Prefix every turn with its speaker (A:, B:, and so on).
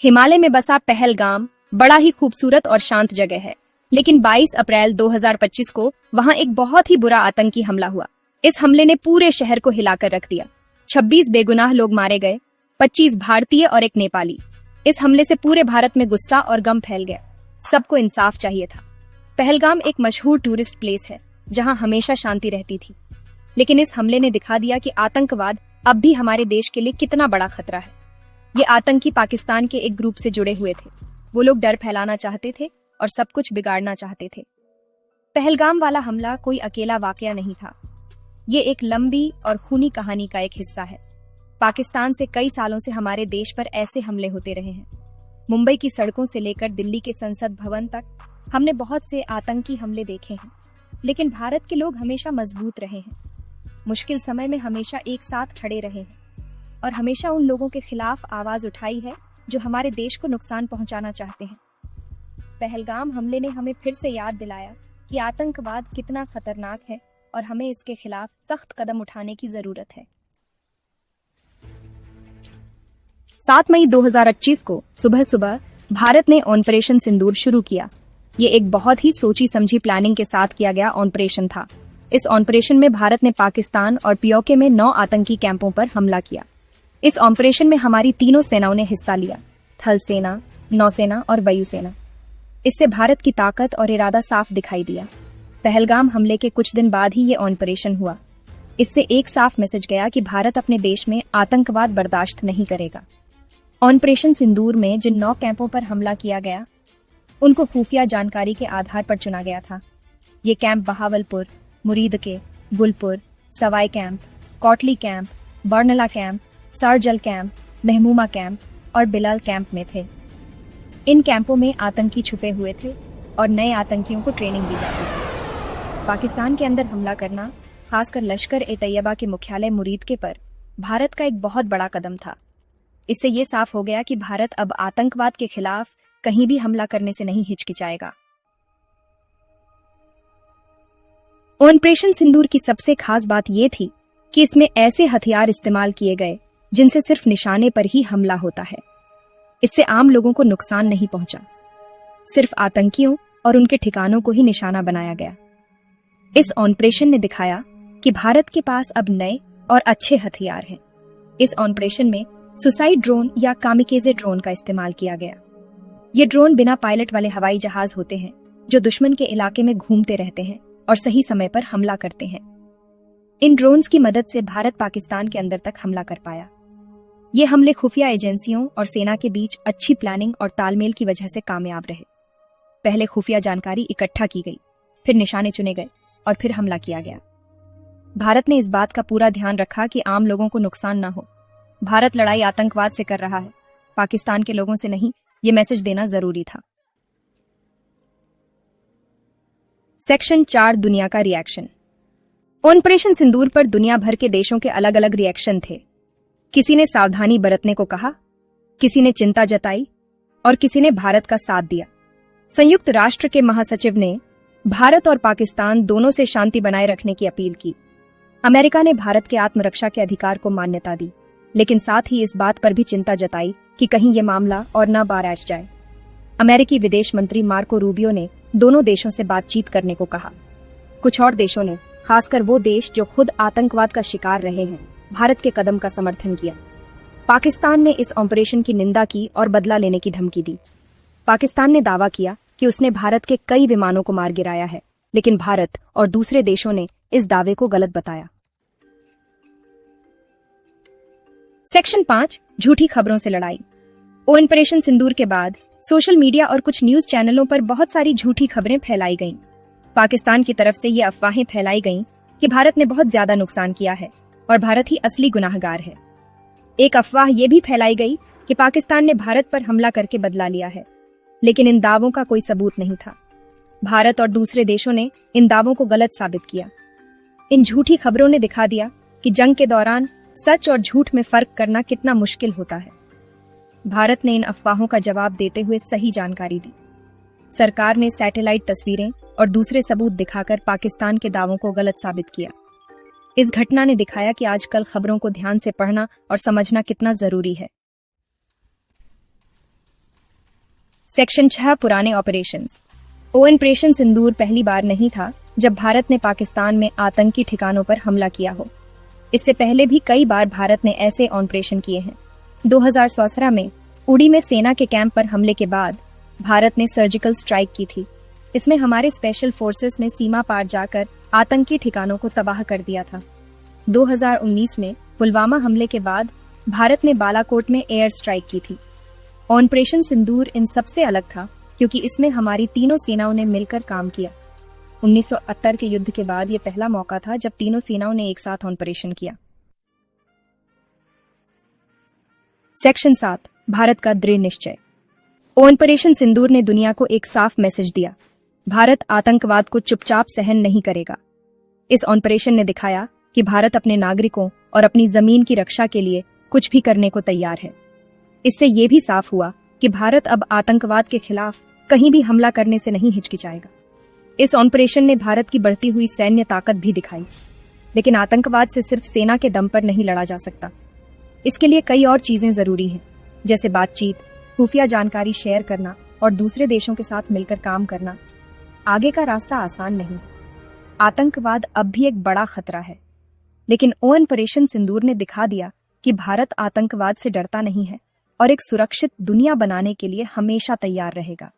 A: हिमालय में बसा पहलगाम बड़ा ही खूबसूरत और शांत जगह है, लेकिन 22 अप्रैल 2025 को वहां एक बहुत ही बुरा आतंकी हमला हुआ। इस हमले ने पूरे शहर को हिलाकर रख दिया। 26 बेगुनाह लोग मारे गए, 25 भारतीय और एक नेपाली। इस हमले से पूरे भारत में गुस्सा और गम फैल गया। सबको इंसाफ चाहिए था। पहलगाम एक मशहूर टूरिस्ट प्लेस है जहां हमेशा शांति रहती थी, लेकिन इस हमले ने दिखा दिया कि आतंकवाद अब भी हमारे देश के लिए कितना बड़ा खतरा है। ये आतंकी पाकिस्तान के एक ग्रुप से जुड़े हुए थे। वो लोग डर फैलाना चाहते थे और सब कुछ बिगाड़ना चाहते थे। पहलगाम वाला हमला कोई अकेला वाकया नहीं था। ये एक लंबी और खूनी कहानी का एक हिस्सा है। पाकिस्तान से कई सालों से हमारे देश पर ऐसे हमले होते रहे हैं। मुंबई की सड़कों से लेकर दिल्ली के संसद भवन तक हमने बहुत से आतंकी हमले देखे हैं, लेकिन भारत के लोग हमेशा मजबूत रहे हैं। मुश्किल समय में हमेशा एक साथ खड़े रहे हैं और हमेशा उन लोगों के खिलाफ आवाज उठाई है जो हमारे देश को नुकसान पहुंचाना चाहते हैं। पहलगाम हमले ने हमें फिर से याद दिलाया कि आतंकवाद कितना खतरनाक है और हमें इसके खिलाफ सख्त कदम उठाने की जरूरत है। 7 मई 2025 को सुबह सुबह भारत ने ऑपरेशन सिंदूर शुरू किया। ये एक बहुत ही सोची समझी प्लानिंग के साथ किया गया ऑपरेशन था। इस ऑपरेशन में भारत ने पाकिस्तान और पीओके में 9 आतंकी कैंपों पर हमला किया। इस ऑपरेशन में हमारी तीनों सेनाओं ने हिस्सा लिया, थल सेना, नौसेना और वायुसेना। इससे भारत की ताकत और इरादा साफ दिखाई दिया। पहलगाम हमले के कुछ दिन बाद ही ये ऑपरेशन हुआ। इससे एक साफ मैसेज गया कि भारत अपने देश में आतंकवाद बर्दाश्त नहीं करेगा। ऑपरेशन सिंदूर में जिन 9 कैंपों पर हमला किया गया, उनको खुफिया जानकारी के आधार पर चुना गया था। ये camp Bahawalpur, Muridke, Gulpur, Sawai camp, Kotli camp, Barnala camp, Sarjal camp, Mehmoona camp और बिलाल कैंप में थे। इन कैंपों में आतंकी छुपे हुए थे और नए आतंकियों को ट्रेनिंग दी जाती थी। पाकिस्तान के अंदर हमला करना, खासकर लश्कर ए तैयबा के मुख्यालय मुरीदके पर, भारत का एक बहुत बड़ा कदम था। इससे ये साफ हो गया कि भारत अब आतंकवाद के खिलाफ कहीं भी हमला करने से नहीं हिचकिचाएगा। ऑपरेशन सिंदूर की सबसे खास बात यह थी कि इसमें ऐसे हथियार इस्तेमाल किए गए जिनसे सिर्फ निशाने पर ही हमला होता है। इससे आम लोगों को नुकसान नहीं पहुंचा, सिर्फ आतंकियों और उनके ठिकानों को ही निशाना बनाया गया। इस ऑपरेशन ने दिखाया कि भारत के पास अब नए और अच्छे हथियार हैं। इस ऑपरेशन में सुसाइड ड्रोन या कामिकेजे ड्रोन का इस्तेमाल किया गया। ये ड्रोन बिना पायलट वाले हवाई जहाज होते हैं जो दुश्मन के इलाके में घूमते रहते हैं और सही समय पर हमला करते हैं। इन ड्रोन्स की मदद से भारत पाकिस्तान के अंदर तक हमला कर पाया। ये हमले खुफिया एजेंसियों और सेना के बीच अच्छी प्लानिंग और तालमेल की वजह से कामयाब रहे। पहले खुफिया जानकारी इकट्ठा की गई, फिर निशाने चुने गए और फिर हमला किया गया। भारत ने इस बात का पूरा ध्यान रखा कि आम लोगों को नुकसान न हो। भारत लड़ाई आतंकवाद से कर रहा है, पाकिस्तान के लोगों से नहीं, ये मैसेज देना जरूरी था। सेक्शन 4, दुनिया का रिएक्शन। ऑपरेशन सिंदूर पर दुनिया भर के देशों के अलग अलग रिएक्शन थे। किसी ने सावधानी बरतने को कहा, किसी ने चिंता जताई और किसी ने भारत का साथ दिया। संयुक्त राष्ट्र के महासचिव ने भारत और पाकिस्तान दोनों से शांति बनाए रखने की अपील की। अमेरिका ने भारत के आत्मरक्षा के अधिकार को मान्यता दी, लेकिन साथ ही इस बात पर भी चिंता जताई कि कहीं ये मामला और न बाराज जाए। अमेरिकी विदेश मंत्री मार्को रूबियो ने दोनों देशों से बातचीत करने को कहा। कुछ और देशों ने, खासकर वो देश जो खुद आतंकवाद का शिकार रहे हैं, भारत के कदम का समर्थन किया। पाकिस्तान ने इस ऑपरेशन की निंदा की और बदला लेने की धमकी दी। पाकिस्तान ने दावा किया कि उसने भारत के कई विमानों को मार गिराया है, लेकिन भारत और दूसरे देशों ने इस दावे को गलत बताया। सेक्शन 5, झूठी खबरों से लड़ाई। ऑपरेशन सिंदूर के बाद सोशल मीडिया और कुछ न्यूज चैनलों पर बहुत सारी झूठी खबरें फैलाई गईं। पाकिस्तान की तरफ से ये अफवाहें फैलाई गईं कि भारत ने बहुत ज्यादा नुकसान किया है और भारत ही असली गुनाहगार है। एक अफवाह ये भी फैलाई गई कि पाकिस्तान ने भारत पर हमला करके बदला लिया है, लेकिन इन दावों का कोई सबूत नहीं था। भारत और दूसरे देशों ने इन दावों को गलत साबित किया। इन झूठी खबरों ने दिखा दिया कि जंग के दौरान सच और झूठ में फर्क करना कितना मुश्किल होता है। भारत ने इन अफवाहों का जवाब देते हुए सही जानकारी दी। सरकार ने सैटेलाइट तस्वीरें और दूसरे सबूत दिखाकर पाकिस्तान के दावों को गलत साबित किया। इस घटना ने दिखाया कि आजकल खबरों को ध्यान से पढ़ना और समझना कितना जरूरी है। सेक्शन 6 पुराने ऑपरेशंस। ऑपरेशन सिंदूर पहली बार नहीं था जब भारत ने पाकिस्तान में आतंकी ठिकानों पर हमला किया हो। इससे पहले भी कई बार भारत ने ऐसे ऑपरेशन किए हैं। 2017 में उड़ी में सेना के कैंप पर हमले के बाद भारत ने सर्जिकल स्ट्राइक की थी। इसमें हमारे स्पेशल फोर्सेस ने सीमा पार जाकर आतंकी ठिकानों को तबाह कर दिया था। 2019 में पुलवामा हमले के बाद भारत ने बालाकोट में एयर स्ट्राइक की थी। ऑपरेशन सिंदूर इन सबसे अलग था क्योंकि इसमें हमारी तीनों सेनाओं ने मिलकर काम किया। 1970 के युद्ध के बाद यह पहला मौका था जब तीनों सेनाओं ने एक साथ ऑपरेशन किया। सेक्शन 7 भारत का दृढ़ निश्चय। ऑपरेशन सिंदूर ने दुनिया को एक साफ मैसेज दिया, भारत आतंकवाद को चुपचाप सहन नहीं करेगा। इस ऑपरेशन ने दिखाया कि भारत अपने नागरिकों और अपनी जमीन की रक्षा के लिए कुछ भी करने को तैयार है। इससे यह भी साफ हुआ कि भारत अब आतंकवाद के खिलाफ कहीं भी हमला करने से नहीं हिचकिचाएगा। इस ऑपरेशन ने भारत की बढ़ती हुई सैन्य ताकत भी दिखाई, लेकिन आतंकवाद से सिर्फ सेना के दम पर नहीं लड़ा जा सकता। इसके लिए कई और चीजें जरूरी हैं, जैसे बातचीत, खुफिया जानकारी शेयर करना और दूसरे देशों के साथ मिलकर काम करना। आगे का रास्ता आसान नहीं। आतंकवाद अब भी एक बड़ा खतरा है, लेकिन ऑपरेशन सिंदूर ने दिखा दिया कि भारत आतंकवाद से डरता नहीं है और एक सुरक्षित दुनिया बनाने के लिए हमेशा तैयार रहेगा।